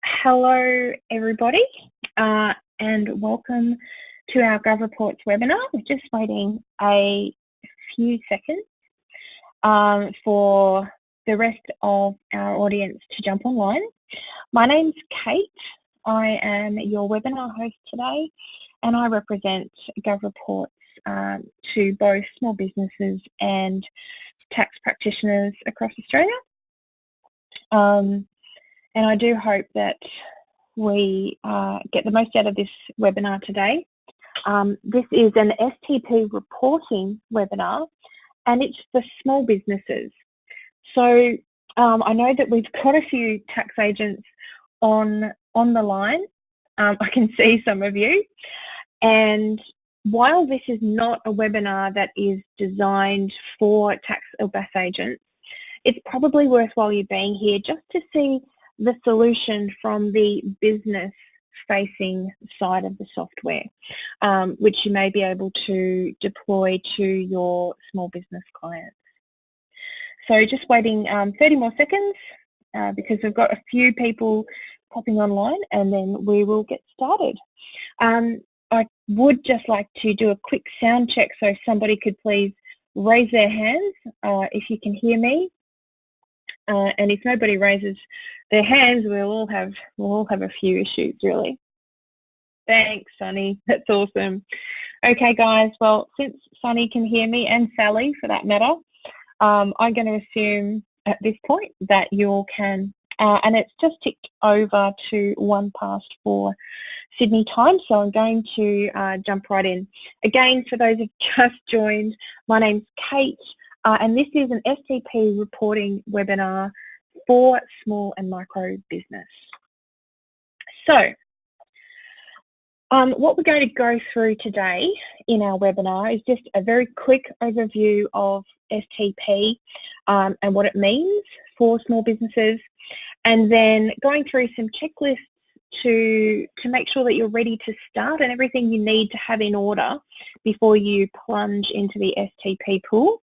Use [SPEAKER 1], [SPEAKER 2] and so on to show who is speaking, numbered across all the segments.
[SPEAKER 1] Hello everybody and welcome to our Gov Reports webinar. We're just waiting a few seconds for the rest of our audience to jump online. My name's Kate. I am your webinar host today and I represent Gov Reports to both small businesses and tax practitioners across Australia. And I do hope that we get the most out of this webinar today. This is an STP reporting webinar and it's for small businesses. So I know that we've got a few tax agents on the line. I can see some of you. And while this is not a webinar that is designed for tax or BAS agents, it's probably worthwhile you being here just to see the solution from the business-facing side of the software, which you may be able to deploy to your small business clients. So just waiting 30 more seconds because we've got a few people popping online and then we will get started. I would just like to do a quick sound check, so if somebody could please raise their hands if you can hear me. And if nobody raises their hands, we'll all have a few issues, really. Thanks, Sunny. That's awesome. Okay, guys. Well, since Sunny can hear me, and Sally for that matter, I'm going to assume at this point that you all can. And it's just ticked over to 4:01 Sydney time, so I'm going to jump right in. Again, for those who've just joined, my name's Kate. And this is an STP reporting webinar for small and micro business. So, what we're going to go through today in our webinar is just a very quick overview of STP and what it means for small businesses, and then going through some checklists to make sure that you're ready to start and everything you need to have in order before you plunge into the STP pool.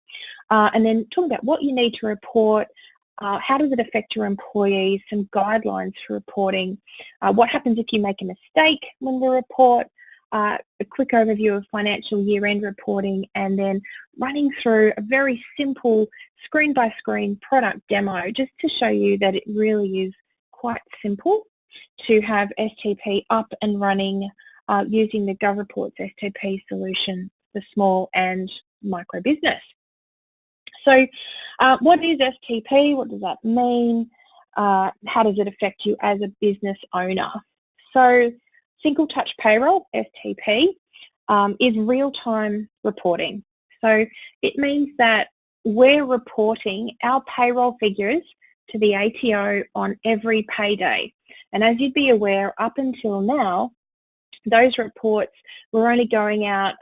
[SPEAKER 1] And then talking about what you need to report, how does it affect your employees, some guidelines for reporting, what happens if you make a mistake when we report, a quick overview of financial year-end reporting, and then running through a very simple screen-by-screen product demo just to show you that it really is quite simple to have STP up and running using the Gov Reports STP solution for small and micro business. So what is STP? What does that mean? How does it affect you as a business owner? So single touch payroll, STP, is real-time reporting. So it means that we're reporting our payroll figures to the ATO on every payday. And as you'd be aware, up until now, those reports were only going out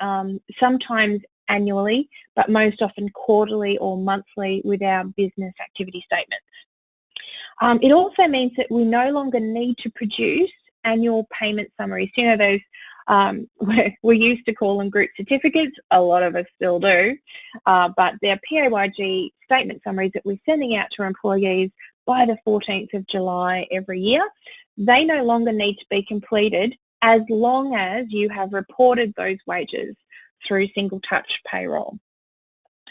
[SPEAKER 1] sometimes annually, but most often quarterly or monthly with our business activity statements. It also means that we no longer need to produce annual payment summaries. You know, those, we used to call them group certificates, a lot of us still do, but they're PAYG statement summaries that we're sending out to employees by the 14th of July every year. They no longer need to be completed as long as you have reported those wages through single touch payroll.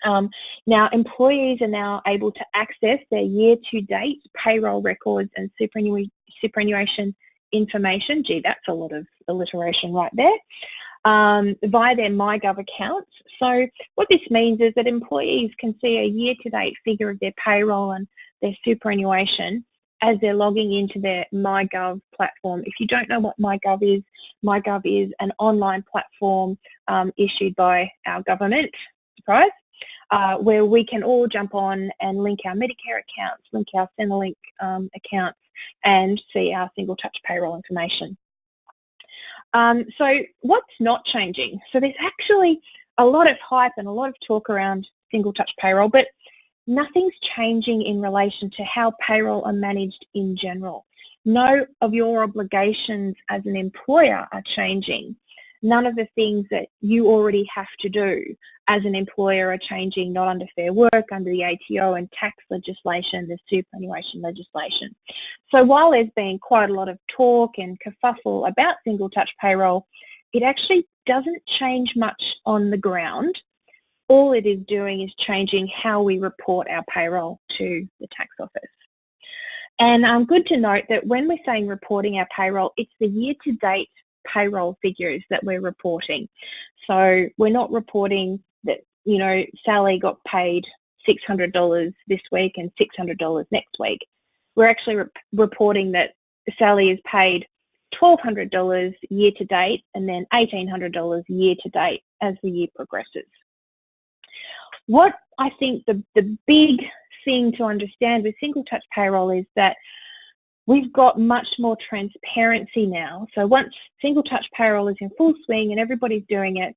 [SPEAKER 1] Now employees are now able to access their year-to-date payroll records and superannuation information, gee, that's a lot of alliteration right there, via their MyGov accounts. So what this means is that employees can see a year-to-date figure of their payroll and their superannuation as they're logging into their MyGov platform. If you don't know what MyGov is an online platform issued by our government, surprise, where we can all jump on and link our Medicare accounts, link our Centrelink accounts, and see our single touch payroll information. So what's not changing? So there's actually a lot of hype and a lot of talk around single touch payroll, but nothing's changing in relation to how payroll are managed in general. No of your obligations as an employer are changing. none of the things that you already have to do as an employer are changing, not under Fair Work, under the ATO and tax legislation, the superannuation legislation. So while there's been quite a lot of talk and kerfuffle about single touch payroll, it actually doesn't change much on the ground. All it is doing is changing how we report our payroll to the tax office. And good to note that when we're saying reporting our payroll, it's the year-to-date payroll figures that we're reporting. So we're not reporting that, you know, Sally got paid $600 this week and $600 next week. We're actually reporting that Sally is paid $1,200 year-to-date and then $1,800 year-to-date as the year progresses. What I think the big thing to understand with single touch payroll is that we've got much more transparency now. So once single touch payroll is in full swing and everybody's doing it,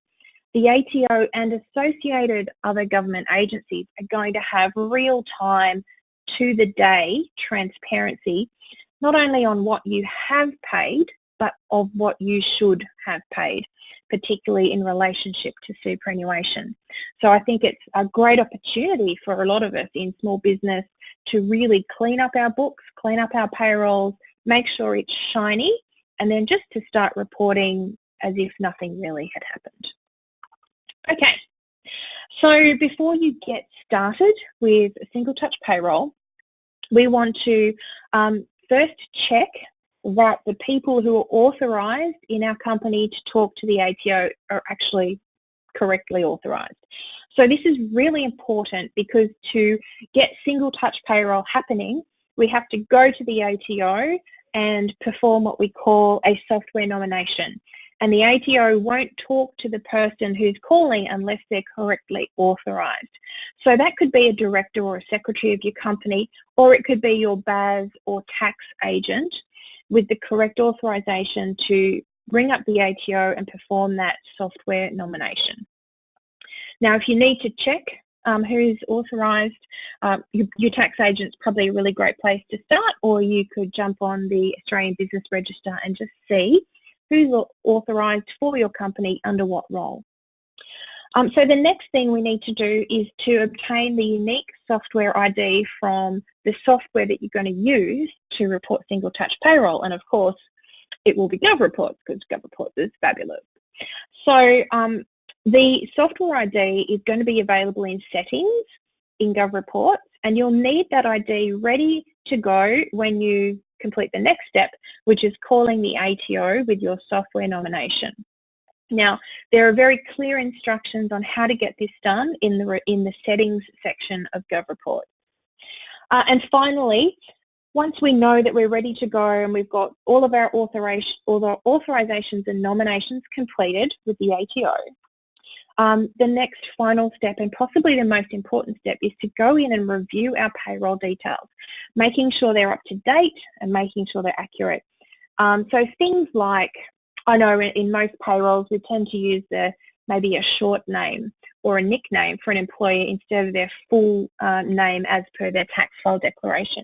[SPEAKER 1] the ATO and associated other government agencies are going to have real-time, to-the-day transparency, not only on what you have paid, but of what you should have paid, particularly in relationship to superannuation. So I think it's a great opportunity for a lot of us in small business to really clean up our books, clean up our payrolls, make sure it's shiny, and then just to start reporting as if nothing really had happened. Okay, so before you get started with a single touch payroll, we want to first check that the people who are authorised in our company to talk to the ATO are actually correctly authorised. So this is really important because to get single touch payroll happening, we have to go to the ATO and perform what we call a software nomination. And the ATO won't talk to the person who's calling unless they're correctly authorised. So that could be a director or a secretary of your company, or it could be your BAS or tax agent with the correct authorisation to ring up the ATO and perform that software nomination. Now, if you need to check who's authorised, your tax agent's probably a really great place to start, or you could jump on the Australian Business Register and just see who's authorised for your company under what role. So the next thing we need to do is to obtain the unique software ID from the software that you're going to use to report single touch payroll. And of course, it will be GovReports because GovReports is fabulous. So the software ID is going to be available in settings in GovReports, and you'll need that ID ready to go when you complete the next step, which is calling the ATO with your software nomination. Now, there are very clear instructions on how to get this done in the settings section of GovReports. And finally, once we know that we're ready to go and we've got all of our authorizations and nominations completed with the ATO, the next final step, and possibly the most important step, is to go in and review our payroll details, making sure they're up to date and making sure they're accurate. So things like, I know in most payrolls we tend to use maybe a short name or a nickname for an employee instead of their full name as per their tax file declaration.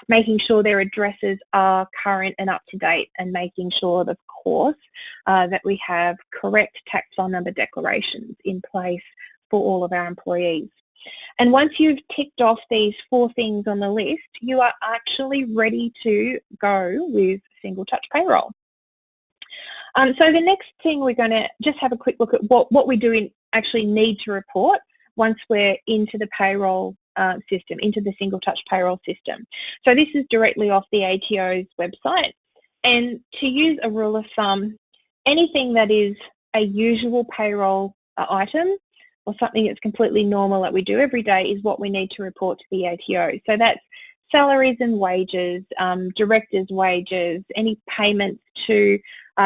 [SPEAKER 1] Making sure their addresses are current and up to date, and making sure, of course, that we have correct tax file number declarations in place for all of our employees. And once you've ticked off these 4 things on the list, you are actually ready to go with single touch payroll. So the next thing, we're going to just have a quick look at what we do actually need to report once we're into the payroll system, into the single touch payroll system. So this is directly off the ATO's website, and to use a rule of thumb, anything that is a usual payroll item or something that's completely normal that we do every day is what we need to report to the ATO. So that's salaries and wages, directors' wages, any payments to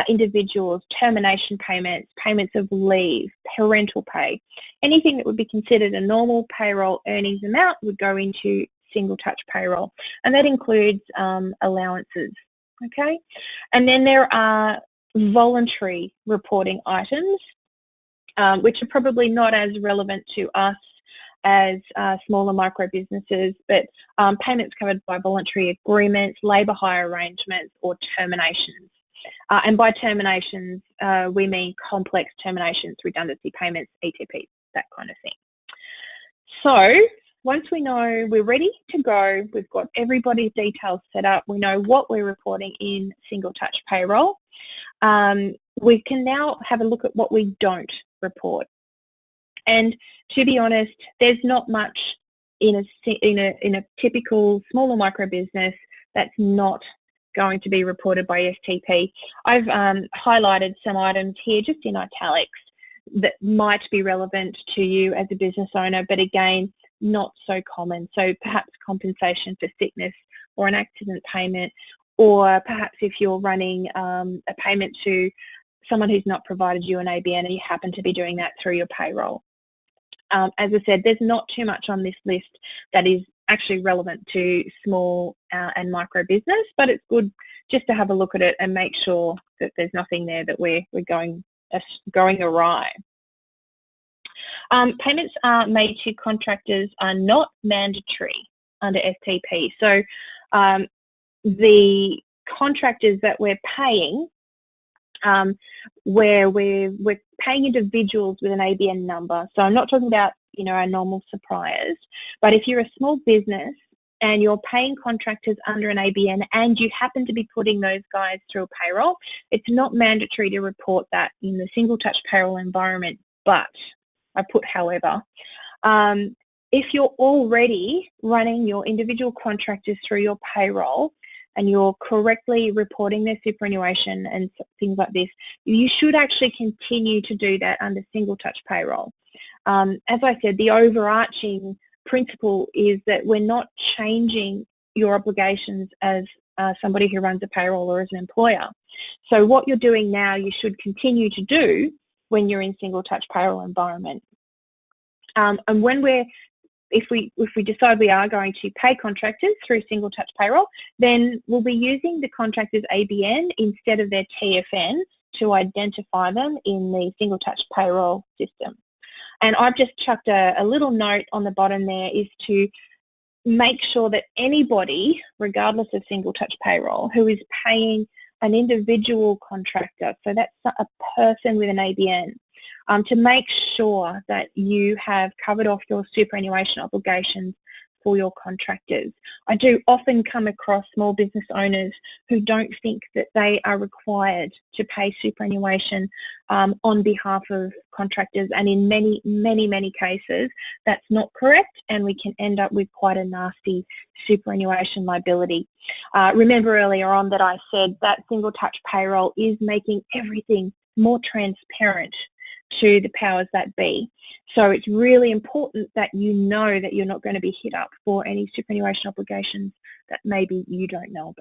[SPEAKER 1] individuals, termination payments, payments of leave, parental pay. Anything that would be considered a normal payroll earnings amount would go into single touch payroll, and that includes allowances, okay? And then there are voluntary reporting items, which are probably not as relevant to us as smaller micro businesses, but payments covered by voluntary agreements, labour hire arrangements, or terminations. And by terminations, we mean complex terminations, redundancy payments, ETP, that kind of thing. So once we know we're ready to go, we've got everybody's details set up, we know what we're reporting in single touch payroll, we can now have a look at what we don't report. And to be honest, there's not much in a typical small or micro business that's not going to be reported by STP. I've highlighted some items here just in italics that might be relevant to you as a business owner, but again, not so common. So perhaps compensation for sickness or an accident payment, or perhaps if you're running a payment to someone who's not provided you an ABN and you happen to be doing that through your payroll. As I said, there's not too much on this list that is actually relevant to small and micro business, but it's good just to have a look at it and make sure that there's nothing there that we're going awry. Payments made to contractors are not mandatory under STP. So the contractors that we're paying, where we're paying individuals with an ABN number. So I'm not talking about, you know, our normal suppliers, but if you're a small business and you're paying contractors under an ABN and you happen to be putting those guys through a payroll, it's not mandatory to report that in the single touch payroll environment, but I put however. If you're already running your individual contractors through your payroll and you're correctly reporting their superannuation and things like this, you should actually continue to do that under single touch payroll. As I said, the overarching principle is that we're not changing your obligations as somebody who runs a payroll or as an employer. So what you're doing now, you should continue to do when you're in single touch payroll environment. And when if we decide we are going to pay contractors through single touch payroll, then we'll be using the contractor's ABN instead of their TFN to identify them in the single touch payroll system. And I've just chucked a little note on the bottom there is to make sure that anybody, regardless of single touch payroll, who is paying an individual contractor, so that's a person with an ABN, to make sure that you have covered off your superannuation obligations for your contractors. I do often come across small business owners who don't think that they are required to pay superannuation on behalf of contractors, and in many cases that's not correct, and we can end up with quite a nasty superannuation liability. Remember earlier on that I said that single touch payroll is making everything more transparent to the powers that be. So it's really important that you know that you're not going to be hit up for any superannuation obligations that maybe you don't know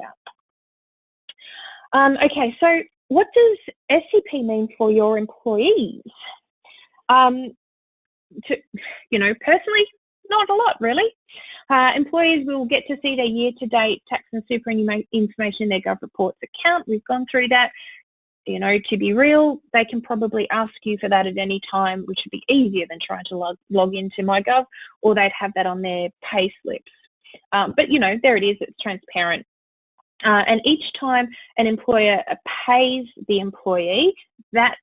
[SPEAKER 1] about. Okay, so what does STP mean for your employees? Personally, not a lot really. Employees will get to see their year-to-date tax and superannuation information in their Gov Reports account. We've gone through that. You know, to be real, they can probably ask you for that at any time, which would be easier than trying to log into MyGov, or they'd have that on their pay slips. But, you know, there it is, it's transparent. And each time an employer pays the employee, that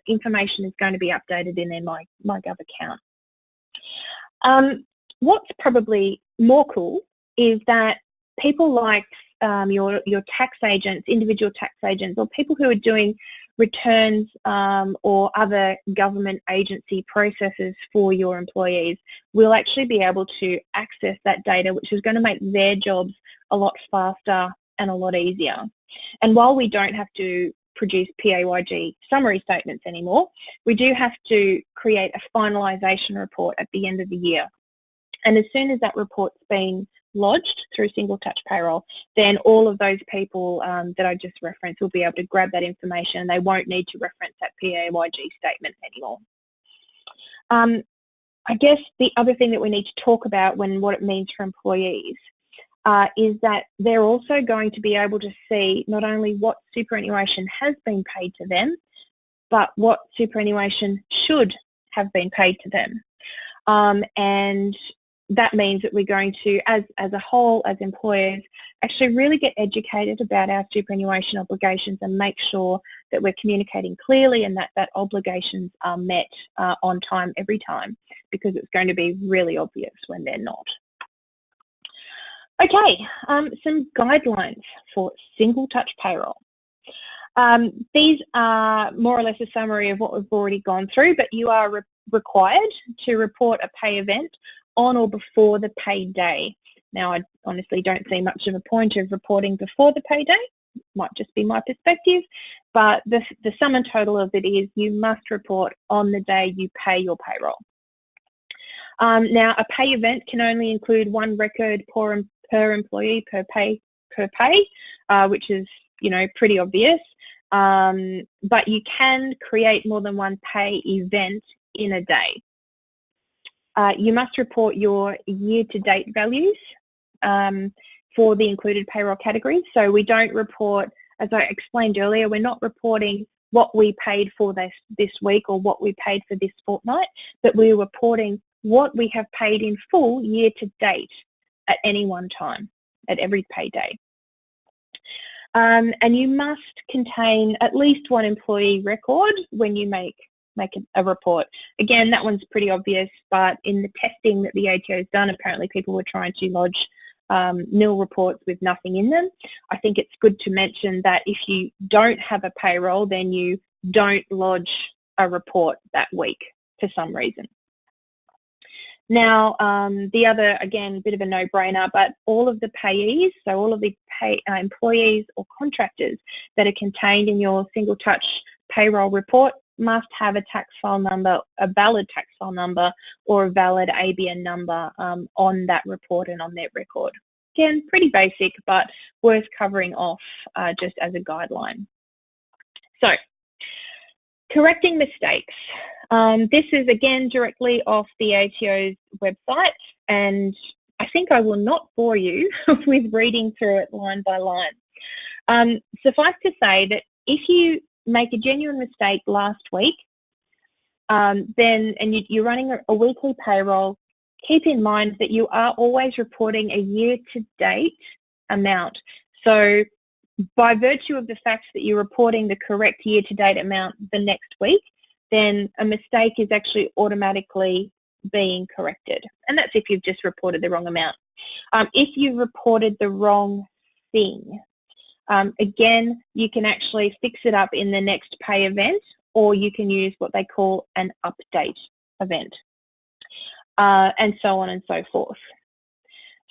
[SPEAKER 1] information is going to be updated in their MyGov account. What's probably more cool is that people like your tax agents, individual tax agents, or people who are doing returns or other government agency processes for your employees will actually be able to access that data, which is going to make their jobs a lot faster and a lot easier. And while we don't have to produce PAYG summary statements anymore, we do have to create a finalisation report at the end of the year. And as soon as that report's been lodged through single touch payroll, then all of those people that I just referenced will be able to grab that information, and they won't need to reference that PAYG statement anymore. I guess the other thing that we need to talk about what it means for employees is that they're also going to be able to see not only what superannuation has been paid to them, but what superannuation should have been paid to them. And that means that we're going to, as a whole, as employers, actually really get educated about our superannuation obligations and make sure that we're communicating clearly and that obligations are met on time every time, because it's going to be really obvious when they're not. Okay, some guidelines for single touch payroll. These are more or less a summary of what we've already gone through, but you are required to report a pay event on or before the pay day. Now, I honestly don't see much of a point of reporting before the pay day. Might just be my perspective, but the sum and total of it is you must report on the day you pay your payroll. Now, a pay event can only include one record per employee per pay, which is, you know, pretty obvious. But you can create more than one pay event in a day. You must report your year-to-date values for the included payroll categories. So we don't report, as I explained earlier, we're not reporting what we paid for this week or what we paid for this fortnight, but we're reporting what we have paid in full year-to-date at any one time, at every pay day. And you must contain at least one employee record when you make a report. Again, that one's pretty obvious, but in the testing that the ATO has done, apparently people were trying to lodge nil reports with nothing in them. I think it's good to mention that if you don't have a payroll, then you don't lodge a report that week for some reason. Now, the other, again, bit of a no-brainer, but all of the payees, so all of the employees or contractors that are contained in your single touch payroll report must have a tax file number, a valid tax file number, or a valid ABN number on that report and on their record. Again, pretty basic, but worth covering off just as a guideline. So, correcting mistakes. This is again directly off the ATO's website, and I think I will not bore you with reading through it line by line. Suffice to say that if you make a genuine mistake last week, and you're running a weekly payroll, keep in mind that you are always reporting a year-to-date amount. So by virtue of the fact that you're reporting the correct year-to-date amount the next week, then a mistake is actually automatically being corrected. And that's if you've just reported the wrong amount. If you've reported the wrong thing, again, you can actually fix it up in the next pay event, or you can use what they call an update event, and so on and so forth.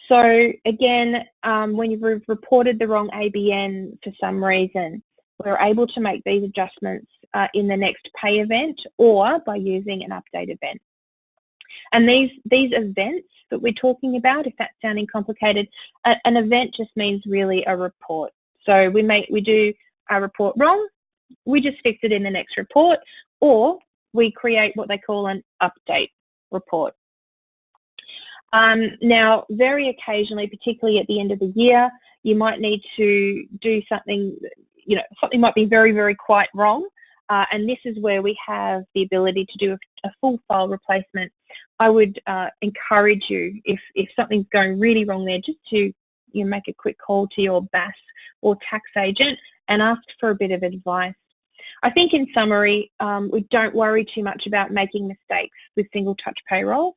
[SPEAKER 1] So again, when you've reported the wrong ABN for some reason, we're able to make these adjustments in the next pay event or by using an update event. And these events that we're talking about, if that's sounding complicated, an event just means really a report. So we do a report wrong, we just fix it in the next report, or we create what they call an update report. Now, very occasionally, particularly at the end of the year, you might need to do something, you know, something might be very, very quite wrong, and this is where we have the ability to do a full file replacement. I would encourage you, if something's going really wrong there, just to make a quick call to your BAS or tax agent and ask for a bit of advice. I think in summary, we don't worry too much about making mistakes with single touch payroll.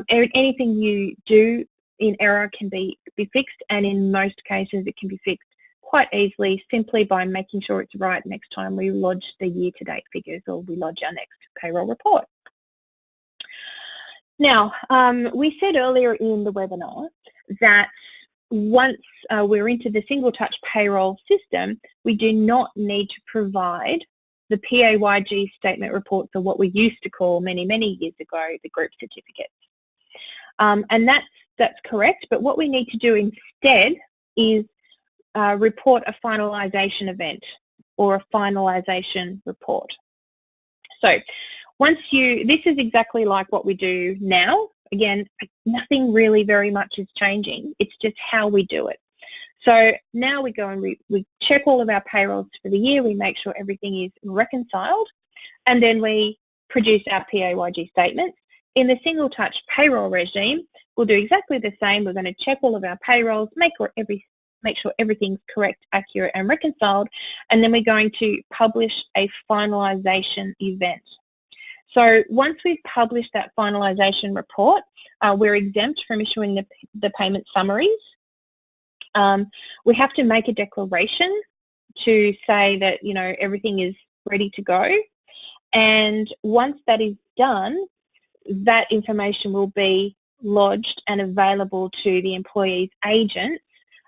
[SPEAKER 1] Anything you do in error can be fixed, and in most cases it can be fixed quite easily simply by making sure it's right next time we lodge the year-to-date figures or we lodge our next payroll report. Now, we said earlier in the webinar that once we're into the single touch payroll system, we do not need to provide the PAYG statement reports, or what we used to call many, many years ago, the group certificates. And that's correct, but what we need to do instead is report a finalisation event or a finalisation report. So this is exactly like what we do now. Again, nothing really very much is changing. It's just how we do it. So now we go and we check all of our payrolls for the year. We make sure everything is reconciled, and then we produce our PAYG statements. In the single touch payroll regime, we'll do exactly the same. We're going to check all of our payrolls, make sure everything's correct, accurate and reconciled, and then we're going to publish a finalisation event. So once we've published that finalisation report, we're exempt from issuing the payment summaries. We have to make a declaration to say that, you know, everything is ready to go. And once that is done, that information will be lodged and available to the employee's agents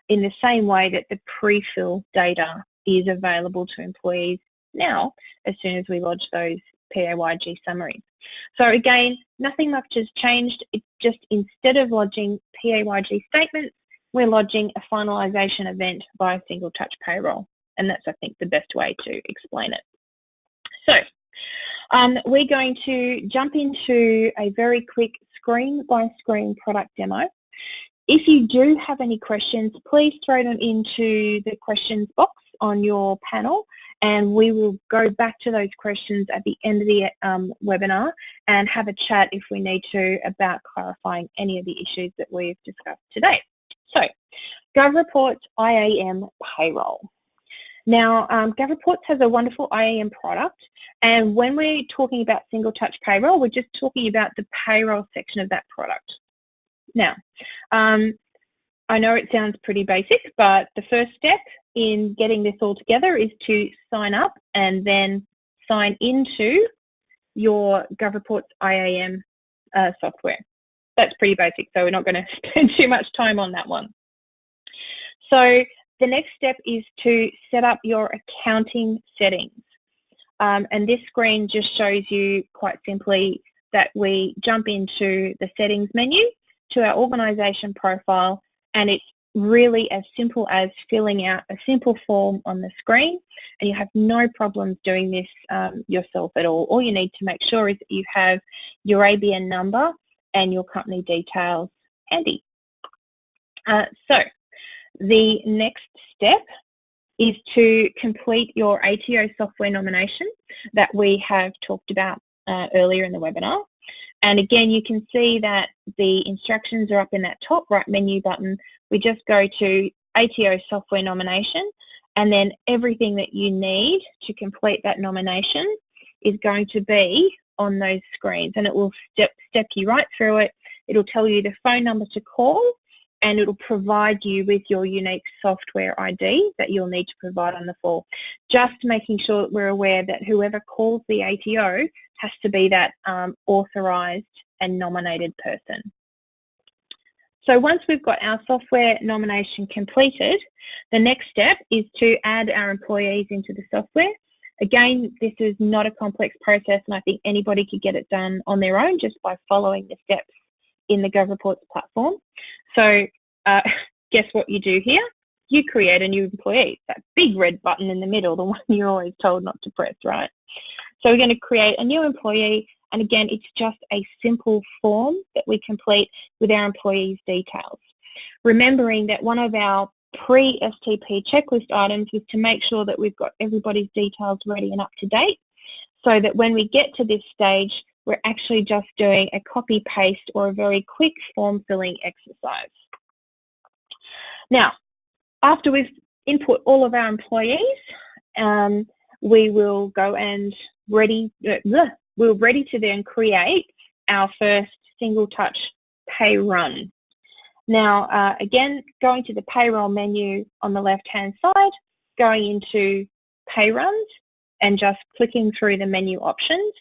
[SPEAKER 1] in the same way that the pre-fill data is available to employees now as soon as we lodge those PAYG summaries. So again, nothing much has changed. It's just instead of lodging PAYG statements, we're lodging a finalisation event by single touch payroll. And that's, I think, the best way to explain it. So we're going to jump into a very quick screen-by-screen product demo. If you do have any questions, please throw them into the questions box on your panel, and we will go back to those questions at the end of the webinar and have a chat if we need to about clarifying any of the issues that we've discussed today. So, GovReports IAM Payroll. Now, GovReports has a wonderful IAM product, and when we're talking about single touch payroll, we're just talking about the payroll section of that product. Now, I know it sounds pretty basic, but the first step in getting this all together is to sign up and then sign into your GovReports IAM software. That's pretty basic, so we're not going to spend too much time on that one. So the next step is to set up your accounting settings. And this screen just shows you quite simply that we jump into the settings menu to our organisation profile, and it's really as simple as filling out a simple form on the screen, and you have no problems doing this yourself at all. All you need to make sure is that you have your ABN number and your company details handy. So the next step is to complete your ATO software nomination that we have talked about earlier in the webinar. And again, you can see that the instructions are up in that top right menu button. We just go to ATO software nomination, and then everything that you need to complete that nomination is going to be on those screens, and it will step you right through it. It'll tell you the phone number to call, and it'll provide you with your unique software ID that you'll need to provide on the form. Just making sure that we're aware that whoever calls the ATO has to be that authorised and nominated person. So once we've got our software nomination completed, the next step is to add our employees into the software. Again, this is not a complex process, and I think anybody could get it done on their own just by following the steps in the GovReports platform. So guess what you do here? You create a new employee. That big red button in the middle, the one you're always told not to press, right? So we're going to create a new employee, and again, it's just a simple form that we complete with our employees' details. Remembering that one of our pre-STP checklist items is to make sure that we've got everybody's details ready and up to date, so that when we get to this stage, we're actually just doing a copy-paste or a very quick form-filling exercise. Now, after we've input all of our employees, we will go and we're ready to then create our first single touch pay run. Now, again, going to the payroll menu on the left-hand side, going into pay runs and just clicking through the menu options.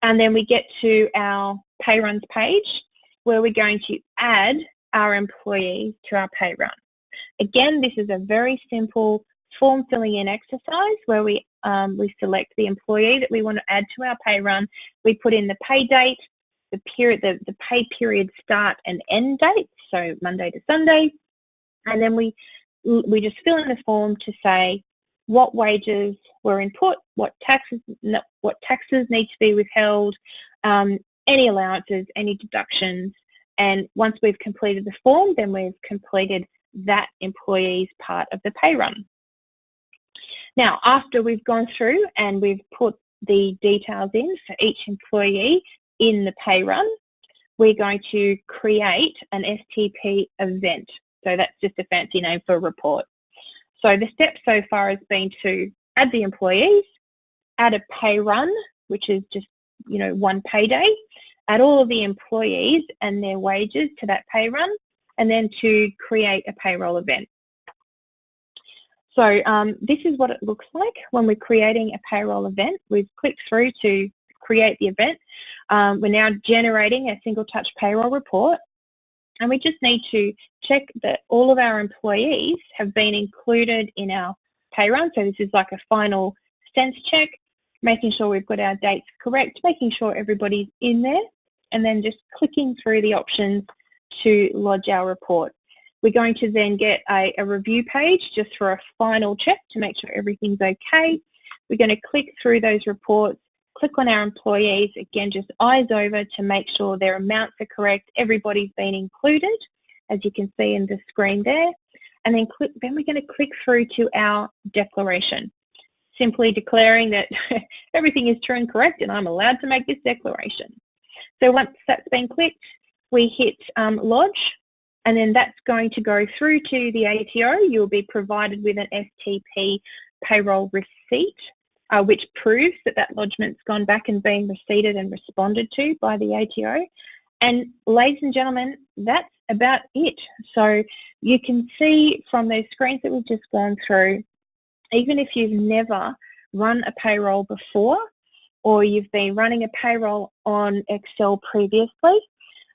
[SPEAKER 1] And then we get to our pay runs page where we're going to add our employees to our pay run. Again, this is a very simple form filling in exercise where we select the employee that we want to add to our pay run. We put in the pay date, the pay period start and end date, so Monday to Sunday, and then we just fill in the form to say what wages were input, what taxes need to be withheld, any allowances, any deductions, and once we've completed the form, then we've completed that employee's part of the pay run. Now, after we've gone through and we've put the details in for each employee, in the pay run, we're going to create an STP event. So that's just a fancy name for a report. So the step so far has been to add the employees, add a pay run, which is just, one payday, add all of the employees and their wages to that pay run, and then to create a payroll event. So this is what it looks like when we're creating a payroll event. We've clicked through to create the event. We're now generating a single touch payroll report, and we just need to check that all of our employees have been included in our pay run. So this is like a final sense check, making sure we've got our dates correct, making sure everybody's in there, and then just clicking through the options to lodge our report. We're going to then get a review page just for a final check to make sure everything's okay. We're going to click through those reports, click on our employees, again just eyes over to make sure their amounts are correct, everybody's been included, as you can see in the screen there, and then we're going to click through to our declaration, simply declaring that everything is true and correct and I'm allowed to make this declaration. So once that's been clicked, we hit lodge, and then that's going to go through to the ATO. You'll be provided with an STP payroll receipt, which proves that that lodgement's gone back and been receipted and responded to by the ATO. And ladies and gentlemen, that's about it. So you can see from those screens that we've just gone through, even if you've never run a payroll before, or you've been running a payroll on Excel previously,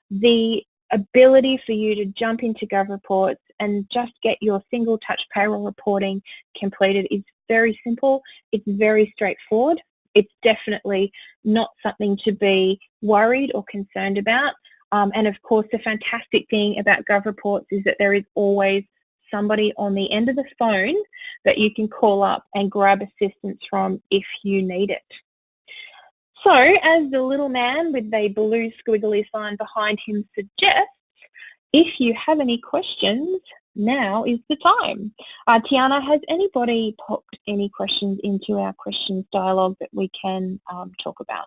[SPEAKER 1] the ability for you to jump into GovReports and just get your single touch payroll reporting completed is very simple. It's very straightforward. It's definitely not something to be worried or concerned about. And of course, the fantastic thing about GovReports is that there is always somebody on the end of the phone that you can call up and grab assistance from if you need it. So, as the little man with the blue squiggly sign behind him suggests, if you have any questions, now is the time. Tiana, has anybody popped any questions into our questions dialogue that we can talk about?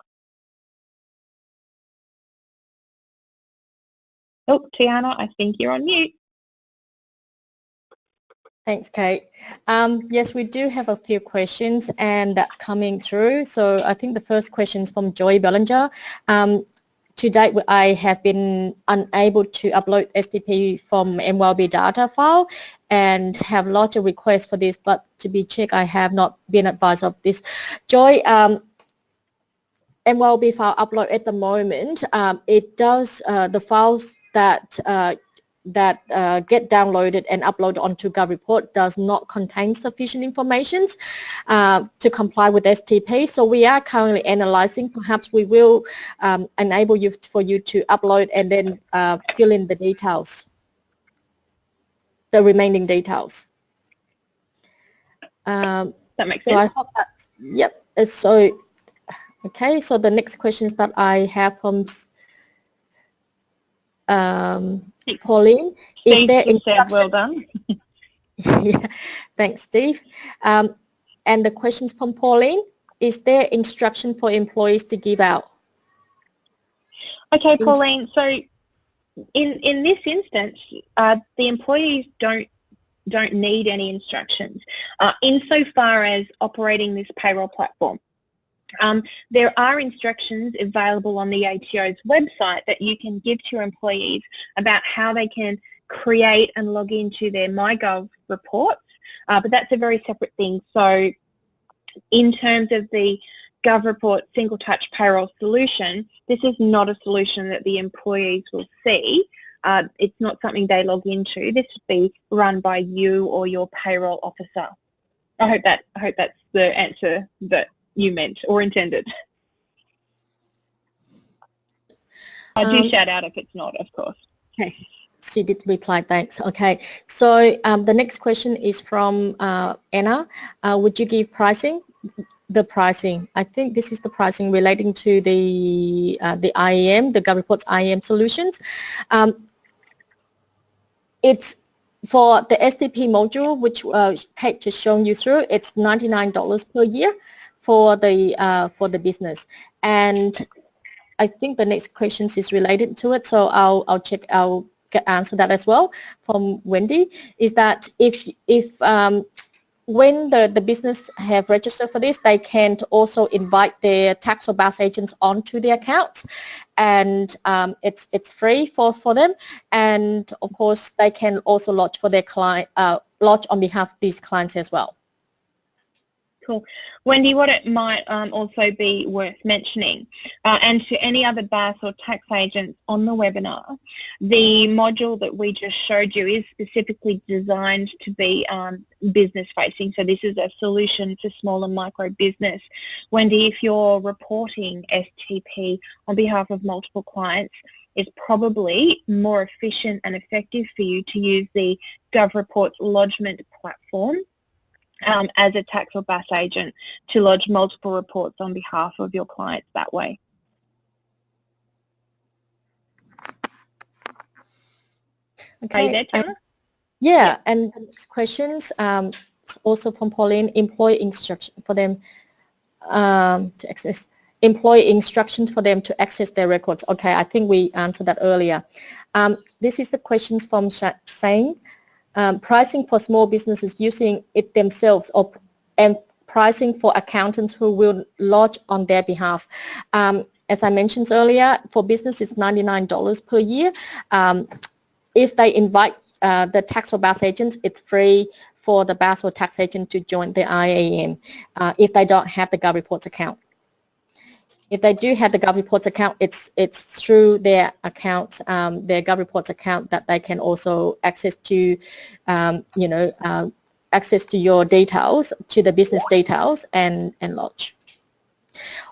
[SPEAKER 1] Oh, Tiana, I think you're on mute.
[SPEAKER 2] Thanks, Kate. Yes, we do have a few questions, and that's coming through. So I think the first question is from Joy Bellinger. To date, I have been unable to upload STP from MYOB data file and have lodged a request for this, but to be checked, I have not been advised of this. Joy, MYOB file upload at the moment, it does the files that get downloaded and uploaded onto GovReport does not contain sufficient information to comply with STP. So we are currently analyzing. Perhaps we will enable for you to upload and then fill in the details, the remaining details.
[SPEAKER 1] That makes sense.
[SPEAKER 2] So I hope that's, yep. So, okay, so the next questions that I have from Pauline, is
[SPEAKER 1] Steve
[SPEAKER 2] there
[SPEAKER 1] said, well done.
[SPEAKER 2] Yeah, thanks, Steve. And the questions from Pauline, is there instruction for employees to give out?
[SPEAKER 1] Okay, Pauline, so in this instance, the employees don't need any instructions insofar as operating this payroll platform. There are instructions available on the ATO's website that you can give to your employees about how they can create and log into their MyGov reports, but that's a very separate thing. So in terms of the GovReport single touch payroll solution, this is not a solution that the employees will see. It's not something they log into. This would be run by you or your payroll officer. I hope that's the answer that you meant or intended. I do shout out if it's not, of course.
[SPEAKER 2] Okay, she did reply, thanks. Okay, so the next question is from Anna. Would you give pricing? The pricing, I think this is the pricing relating to the IAM, the GovReports IAM solutions. It's for the STP module, which Kate just shown you through. It's $99 per year for the business, and I think the next question is related to it, so I'll answer that as well from Wendy. Is that if when the business have registered for this, they can also invite their tax or BAS agents onto the accounts, and it's free for them. And of course, they can also lodge for their client, lodge on behalf of these clients as well.
[SPEAKER 1] Cool. Wendy, what it might also be worth mentioning, and to any other BAS or tax agents on the webinar, the module that we just showed you is specifically designed to be business facing. So this is a solution for small and micro business. Wendy, if you're reporting STP on behalf of multiple clients, it's probably more efficient and effective for you to use the GovReports lodgement platform as a tax or BAS agent to lodge multiple reports on behalf of your clients that way.
[SPEAKER 2] Okay.
[SPEAKER 1] Are you there, Tara?
[SPEAKER 2] Yeah, and the next questions also from Pauline, employee instruction for them to access. Employee instructions for them to access their records. Okay, I think we answered that earlier. This is the questions from Shane. Pricing for small businesses using it themselves, and pricing for accountants who will lodge on their behalf. As I mentioned earlier, for business it's $99 per year. If they invite the tax or BAS agents, it's free for the BAS or tax agent to join the IAM if they don't have the GovReports account. If they do have the GovReports account, it's through their accounts, their GovReports account, that they can also access to, access to your details, to the business details, and lodge.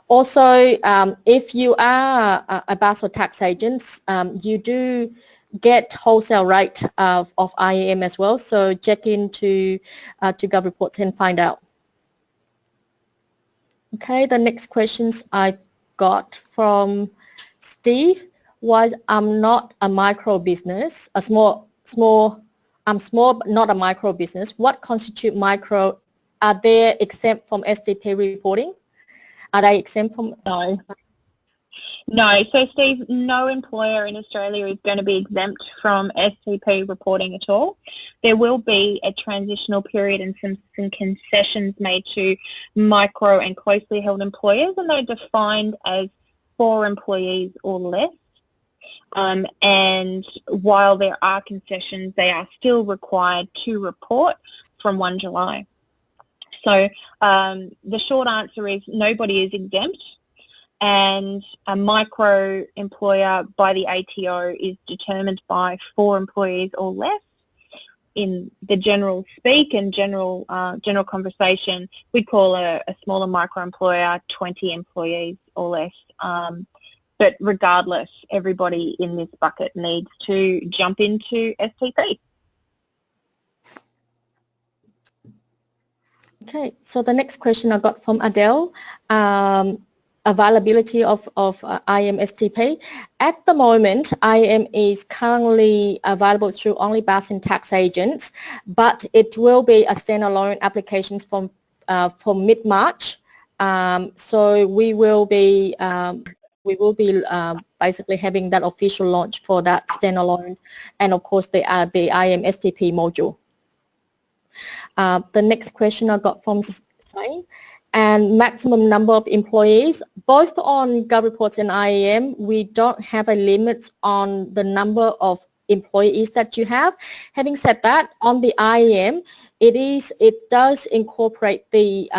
[SPEAKER 2] Also, if you are a BAS or tax agent, you do get wholesale rate of IAM as well. So check into to GovReports and find out. Okay, the next questions I got from Steve was, I'm not a micro business, I'm small, but not a micro business. What constitute micro? Are they exempt from STP reporting? Are they exempt from?
[SPEAKER 1] No. No, so Steve, no employer in Australia is going to be exempt from STP reporting at all. There will be a transitional period and some concessions made to micro and closely held employers, and they're defined as 4 employees or less. And while there are concessions, they are still required to report from 1 July. So the short answer is nobody is exempt. And a micro employer by the ATO is determined by 4 employees or less. In the general speak and general conversation, we call a smaller micro employer 20 employees or less. But regardless, everybody in this bucket needs to jump into STP.
[SPEAKER 2] Okay, so the next question I got from Adele. Availability of IAM STP. At the moment, IAM is currently available through only BAS and tax agents, but it will be a standalone applications from mid-March. So we will be basically having that official launch for that standalone, and of course the IAM STP module. The next question I got from Sain. And maximum number of employees, both on GovReports and IAM, we don't have a limit on the number of employees that you have. Having said that, on the IAM, it does incorporate the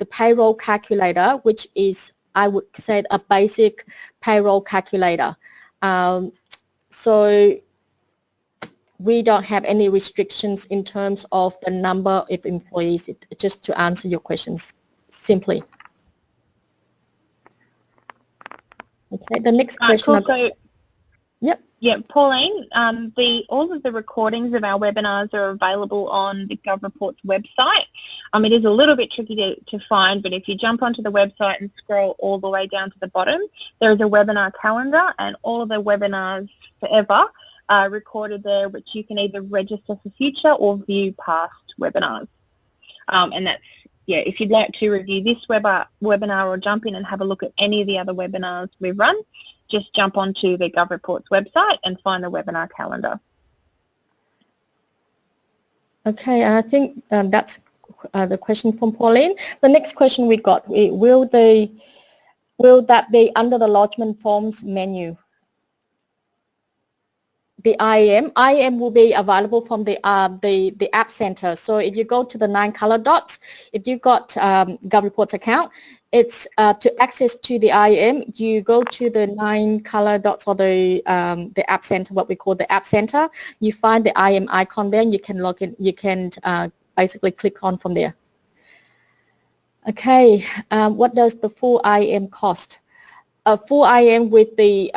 [SPEAKER 2] payroll calculator, which is, I would say, a basic payroll calculator. So we don't have any restrictions in terms of the number of employees, just to answer your questions. Simply. Okay, the next question.
[SPEAKER 1] Cool. So,
[SPEAKER 2] yep.
[SPEAKER 1] Yeah, Pauline, all of the recordings of our webinars are available on the GovReports website. It is a little bit tricky to find, but if you jump onto the website and scroll all the way down to the bottom, there is a webinar calendar, and all of the webinars forever are recorded there, which you can either register for future or view past webinars. And that's, yeah, if you'd like to review this webinar or jump in and have a look at any of the other webinars we've run, just jump onto the GovReports website and find the webinar calendar.
[SPEAKER 2] Okay, and I think that's the question from Pauline. The next question we got, will that be under the lodgement forms menu? The IAM will be available from the App Center. So if you go to the 9 color dots, if you've got GovReports account, it's to access to the IAM, you go to the 9 color dots or the App Center, what we call the App Center. You find the IAM icon there, and you can log in. You can basically click on from there. Okay, what does the full IAM cost? A full IAM with the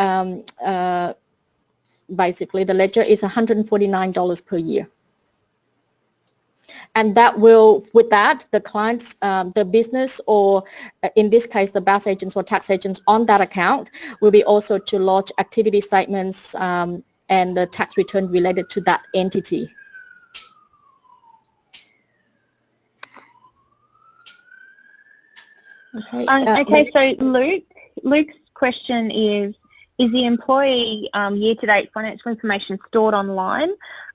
[SPEAKER 2] basically the ledger is $149 per year. And that will, with that, the clients, the business, or in this case, the BAS agents or tax agents on that account will be also to lodge activity statements and the tax return related to that entity.
[SPEAKER 1] Okay, so Luke's question is the employee year-to-date financial information stored online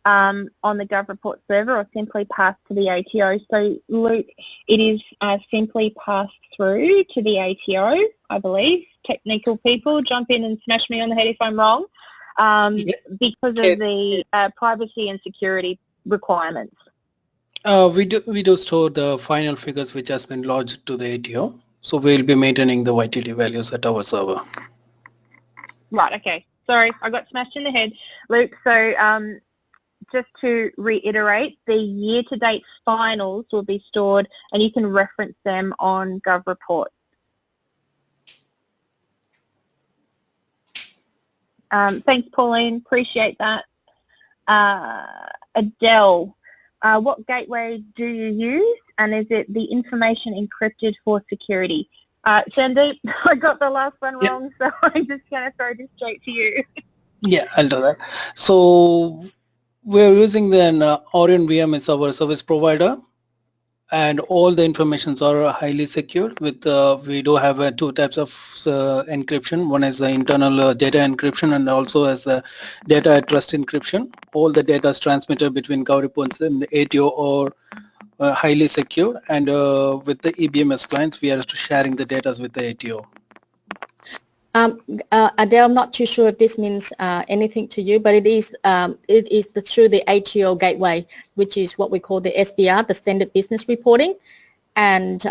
[SPEAKER 1] on the GovReports server or simply passed to the ATO? So Luke, it is simply passed through to the ATO, I believe. Technical people, jump in and smash me on the head if I'm wrong, because of the privacy and security requirements.
[SPEAKER 3] We do store the final figures which has been lodged to the ATO. So we'll be maintaining the YTD values at our server.
[SPEAKER 1] Right, okay. Sorry, I got smashed in the head. Luke, so just to reiterate, the year-to-date finals will be stored and you can reference them on GovReports. Thanks, Pauline. Appreciate that. Adele, what gateway do you use, and is it the information encrypted for security? Sandeep, I got the last one wrong, so I'm just going to throw this straight to you.
[SPEAKER 3] Yeah, I'll do that. So we're using the Orion VM as our service provider, and all the informations are highly secured. With we do have 2 types of encryption. One is the internal data encryption, and also as the data at rest encryption. All the data is transmitted between GovReports and the ATO or highly secure, and with the EBMS clients, we are sharing the data with the ATO.
[SPEAKER 2] Adele, I'm not too sure if this means anything to you, but it is through the ATO gateway, which is what we call the SBR, the Standard Business Reporting, and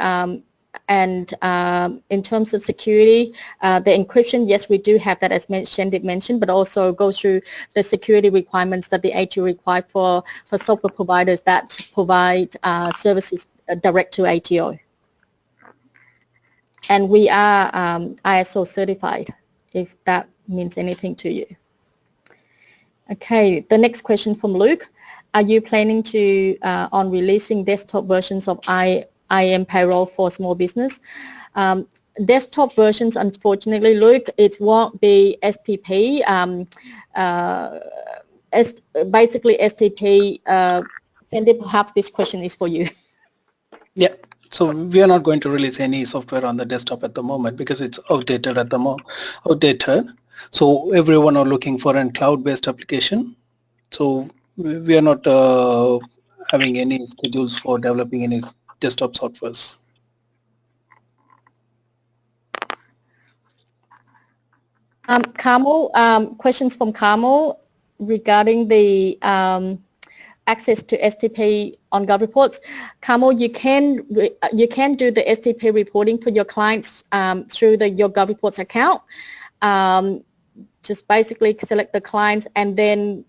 [SPEAKER 2] in terms of security, the encryption, yes, we do have that, as Sandeep mentioned, but also go through the security requirements that the ATO require for software providers that provide services direct to ATO. And we are ISO certified, if that means anything to you. Okay, the next question from Luke. Are you planning to on releasing desktop versions of IAM payroll for small business? Desktop versions, unfortunately, Luke, it won't be STP. Basically, STP, Sandeep, perhaps this question is for you.
[SPEAKER 3] Yeah. So we are not going to release any software on the desktop at the moment because it's outdated at the outdated. So everyone are looking for a cloud-based application. So we are not having any schedules for developing any desktop softwares.
[SPEAKER 2] Carmel, questions from Carmel regarding the access to STP on GovReports. Carmel, you can do the STP reporting for your clients through your GovReports account. Just basically select the clients and then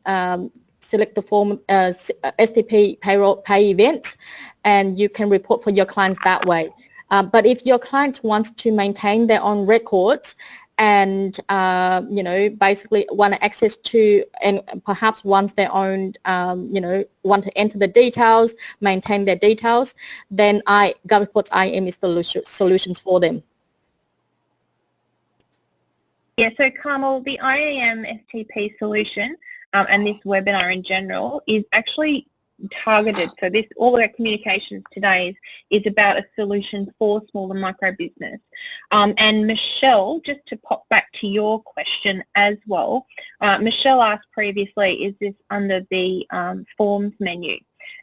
[SPEAKER 2] select the form STP pay events, and you can report for your clients that way. But if your clients wants to maintain their own records and basically want access to, and perhaps wants their own, want to enter the details, maintain their details, then GovReports IAM is the solutions for them.
[SPEAKER 1] Yeah, so Carmel, the IAM STP solution and this webinar in general is actually targeted. So this, all of our communications today is about a solution for small and micro business. And Michelle, just to pop back to your question as well, Michelle asked previously, is this under the forms menu?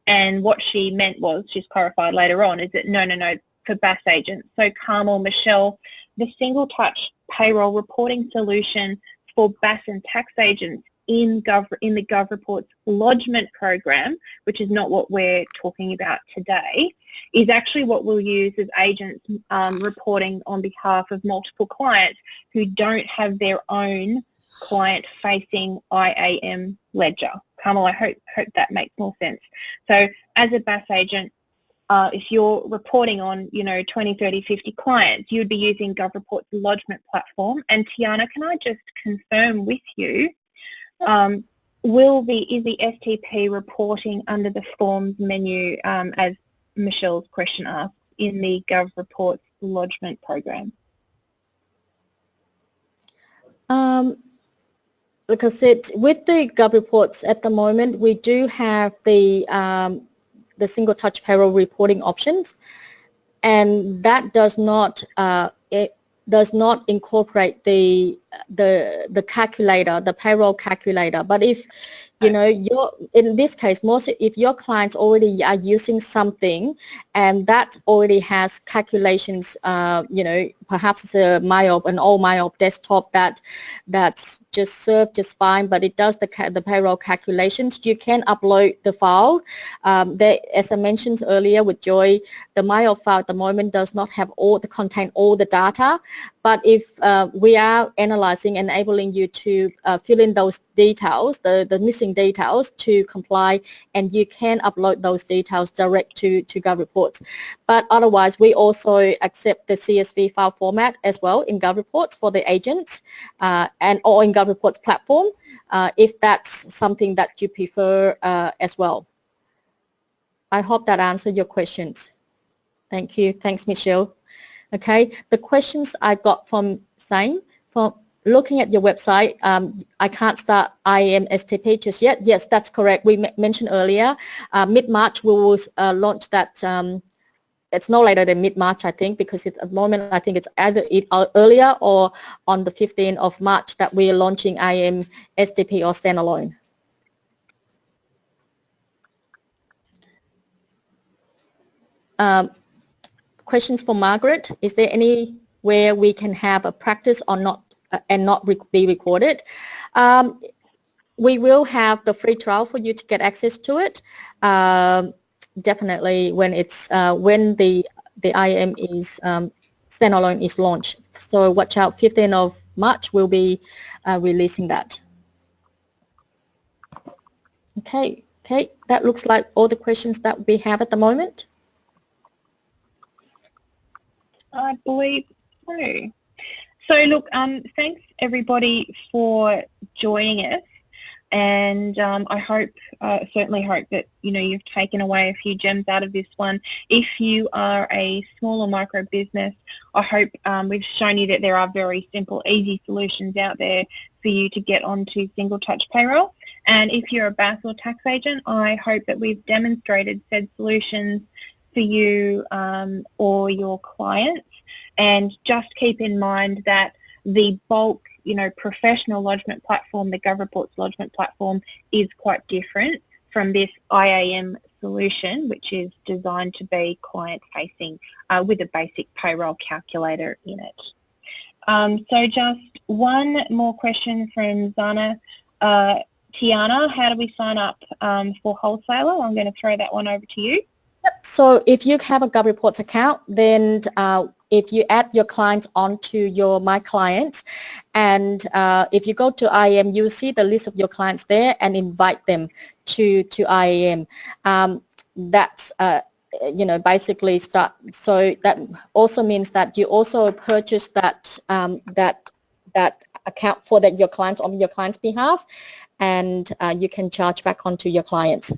[SPEAKER 1] And what she meant was, she's clarified later on, is that no, for BAS agents. So Carmel, Michelle, the single touch payroll reporting solution for BAS and tax agents in the Gov Reports lodgement program, which is not what we're talking about today, is actually what we'll use as agents reporting on behalf of multiple clients who don't have their own client-facing IAM ledger. Carmel, I hope that makes more sense. So as a BAS agent, if you're reporting on, 20, 30, 50 clients, you'd be using Gov Reports lodgement platform. And Tiana, can I just confirm with you, is the STP reporting under the forms menu, as Michelle's question asked, in the Gov Reports lodgement program?
[SPEAKER 2] Like I said, with the Gov Reports at the moment, we do have the single touch payroll reporting options, and that does not incorporate the calculator, the payroll calculator. But if in this case, if your clients already are using something and that already has calculations, perhaps it's an old MyOp desktop that's just served just fine, but it does the payroll calculations, you can upload the file. As I mentioned earlier with Joy, the MyOp file at the moment does not have contain all the data. But if we are analyzing, enabling you to fill in those details, the missing details to comply, and you can upload those details direct to Gov Reports. But otherwise, we also accept the CSV file format as well in Gov Reports for the agents or in Gov Reports platform, if that's something that you prefer as well. I hope that answered your questions. Thank you. Thanks, Michelle. Okay, the questions I got from Same, from looking at your website, I can't start IAM STP just yet. Yes, that's correct. We mentioned earlier, mid-March we will launch that. It's no later than mid-March, I think, because at the moment I think it's either earlier or on the 15th of March that we are launching IAM STP or standalone. Questions for Margaret. Is there anywhere we can have a practice or not and not be recorded? We will have the free trial for you to get access to it. Definitely when it's when the IAM is standalone is launched. So watch out, 15th of March we'll be releasing that. Okay, that looks like all the questions that we have at the moment.
[SPEAKER 1] I believe so. So look, thanks everybody for joining us, and I hope, certainly hope that you've taken away a few gems out of this one. If you are a small or micro business, I hope we've shown you that there are very simple, easy solutions out there for you to get onto single touch payroll. And if you're a BAS or tax agent, I hope that we've demonstrated said solutions for you or your clients. And just keep in mind that the bulk, professional lodgement platform, the Gov Reports lodgement platform, is quite different from this IAM solution, which is designed to be client-facing with a basic payroll calculator in it. So just one more question from Zana. Tiana, how do we sign up for wholesaler? I'm going to throw that one over to you.
[SPEAKER 2] So if you have a Gov Reports account, then if you add your clients onto your My Clients, and if you go to IAM, you see the list of your clients there and invite them to IAM. That's basically start. So that also means that you also purchase that that account for your clients on your client's behalf, and you can charge back onto your clients.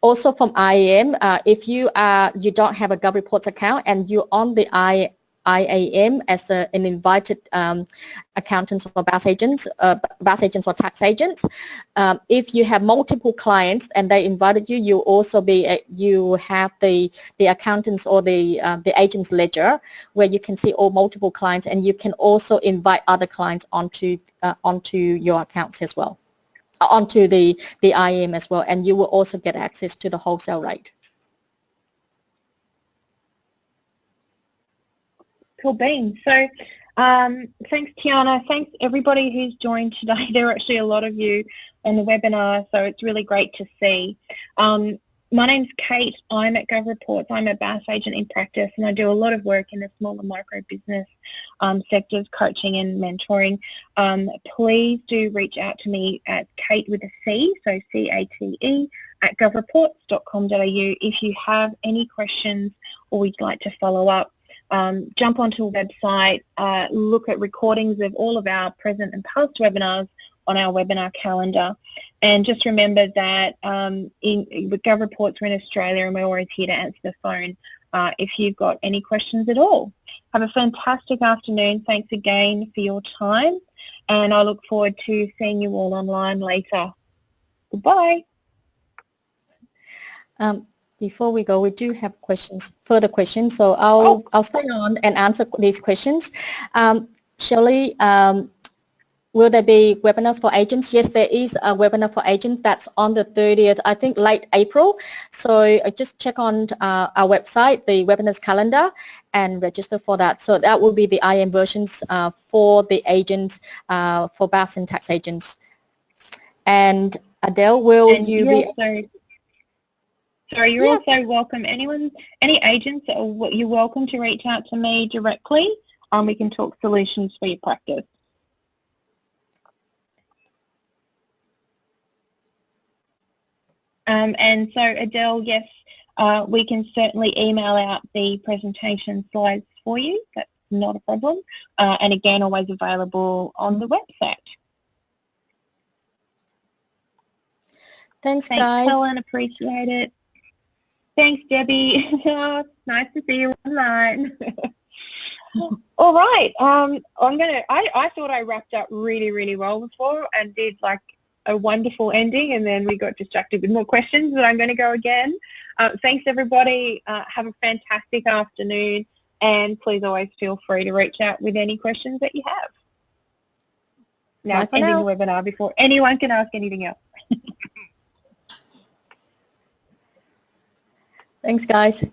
[SPEAKER 2] Also from IAM, if you don't have a Gov Reports account and you're on the IAM as an invited accountants or BAS agents or tax agents. If you have multiple clients and they invited you, you also you have the accountants or the agent's ledger where you can see all multiple clients, and you can also invite other clients onto your accounts as well, onto the IAM as well, and you will also get access to the wholesale rate.
[SPEAKER 1] Cool beans. So thanks, Tiana. Thanks everybody who's joined today. There are actually a lot of you on the webinar, so it's really great to see. My name's Kate. I'm at GovReports. I'm a BAS agent in practice, and I do a lot of work in the small and micro business sectors, coaching and mentoring. Please do reach out to me at Kate with a C, so C-A-T-E, at govreports.com.au if you have any questions or you'd like to follow up. Jump onto a website, look at recordings of all of our present and past webinars on our webinar calendar, and just remember that with GovReports we're in Australia and we're always here to answer the phone if you've got any questions at all. Have a fantastic afternoon. Thanks again for your time, and I look forward to seeing you all online later. Goodbye.
[SPEAKER 2] Before we go, we do have further questions, so I'll stay on and answer these questions. Shelley, will there be webinars for agents? Yes, there is a webinar for agents that's on the 30th, I think late April. So just check on our website, the webinars calendar, and register for that. So that will be the IM versions for the agents, for BAS and tax agents. And Adele, will you be...
[SPEAKER 1] Sorry, you're also welcome. Any agents, you're welcome to reach out to me directly. We can talk solutions for your practice. And so, Adele, yes, we can certainly email out the presentation slides for you. That's not a problem. And again, always available on the website.
[SPEAKER 2] Thanks, guys.
[SPEAKER 1] Thanks, Helen. Appreciate it. Thanks, Debbie. Nice to see you online. All right. I thought I wrapped up really, really well before and did like a wonderful ending, and then we got distracted with more questions, but I'm going to go again. Thanks, everybody. Have a fantastic afternoon, and please always feel free to reach out with any questions that you have. Now, ending the webinar before anyone can ask anything else.
[SPEAKER 2] Thanks, guys.